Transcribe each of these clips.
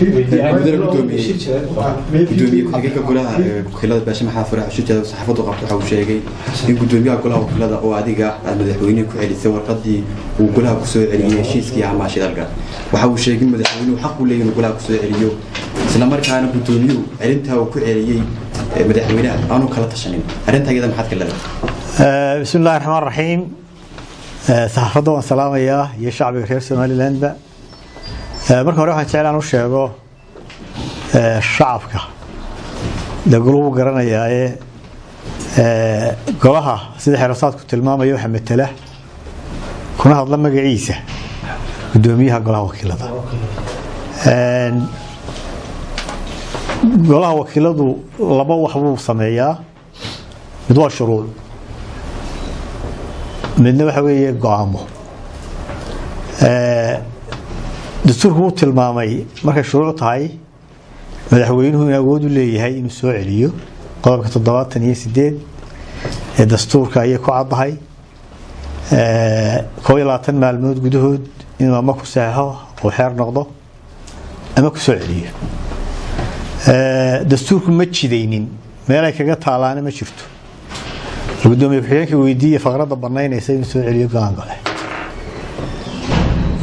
مدير قدومي كحقيقة كلها وكيلات باش ما حافر عشان صحافته قبل حول شيء قدومي كلها وكيلات وعديقة مدحويني كحيل سوى قدي وكلها كسوع عليه شيء كي عم عشان ألقى وحول شيء مدحويني وحق ولا يقولها كسوع عليه سلام كان قدومي علمتها وكعليه مدحويني أنا كلا تشنين علمتها كذا ما حد كلا بسم الله الرحمن الرحيم صحافته والسلام يا شعب الخير سوماليلاند marka hore waxaan jeclaan u sheego shacabka daguluhu garanaya golaha sida xeerasaadku tilmaamayo waxa matala kuna hadla magaciisa gudoomiyaha golaha wakiilada golaha wakiiladu laba wax buu sameeyaa mid waa shuruuc midna waxa weeye go'aamo دستورك هو تلمامي مركز شروع تاعي مدحوينه هنا وجود اللي هي مسؤول عليه قرب كتضباط تانية سديد الدستور كأي قاعد هاي كويلاتن معلومات جدود إنه ما كساها وحير نقضه أما كسؤول عليه دستورك متشي دينين ما رأيك جت على أنا ما شفته قدوم يبحثك ويدي فقرة ضبرناين يصير مسؤول عليه قلنا قاله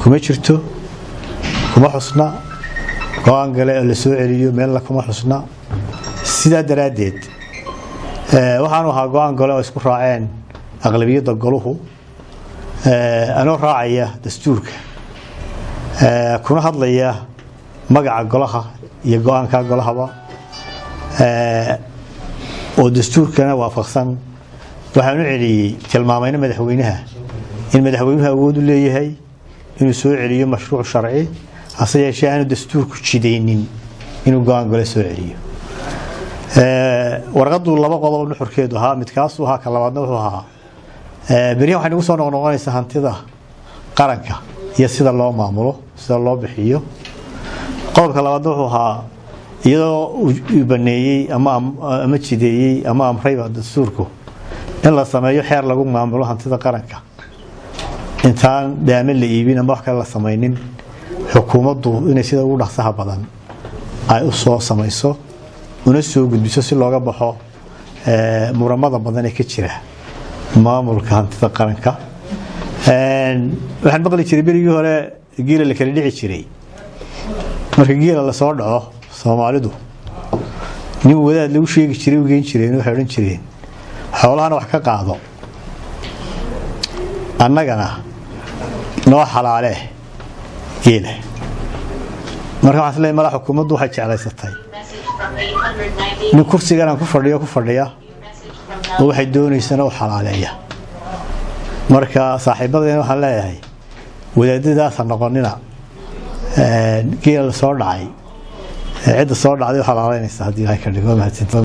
كم شفته kuma xusna go'aan gale la soo celiyo meel la kuma xusna sida daraadeed waxaan waxa go'aan gale oo isku raaceen aqlabiyada goluhu anoo raacaya dastuurka kuna hadlaya magaca golaha iyo go'aanka golahaba oo dastuurkana waafaqsan waxaan u celiyay tilmaamayna madaxweynaha in madaxweynuhu awood u leeyahay inuu soo celiyo mashruuc sharci أصير شيء أنا دستور كشدينين إنه قان قال سعريه ورقدوا الله بقى الله نحر كده ها متكاسو ها كلا بعدنا وها بريهم حني وصلنا ونقول سهنتي ذا قرنك يسيد الله معموله سيد الله بحيه قال كلا بعدنا وها إذا يبنيه أما تشديه أما أمري دستوركو إلا سمايو حير لقوم معموله هنتي ذا قرنك إنسان دائما اللي يبين ما حكى الله سماينين xukuumaddu inay sida ugu dhaxsaha badan ay u soo samayso una soo gudbiso si looga baxo muramada badan ee ka jira maamulka hantida qaranka waxaan maqli jiray berigii hore geela la kala dhici jiray marka geela la soo dhaco Soomaalidu nin wadaad lagu sheegi jiray u geen jireen waxay oran jireen xoolahan wax ka qaado annagana noo xalaale geela marka waxa la madax xukuumaddu waxay jeclaysatay nin kursigan ku fadhiya oo waxay doonaysana oo xalaaleeya marka saaxiibadeen waxa leeyahay wadaadadaas noqonina geela soo dhacay cid soo dhacday xalaaleynaysa hadii ay ka dhigo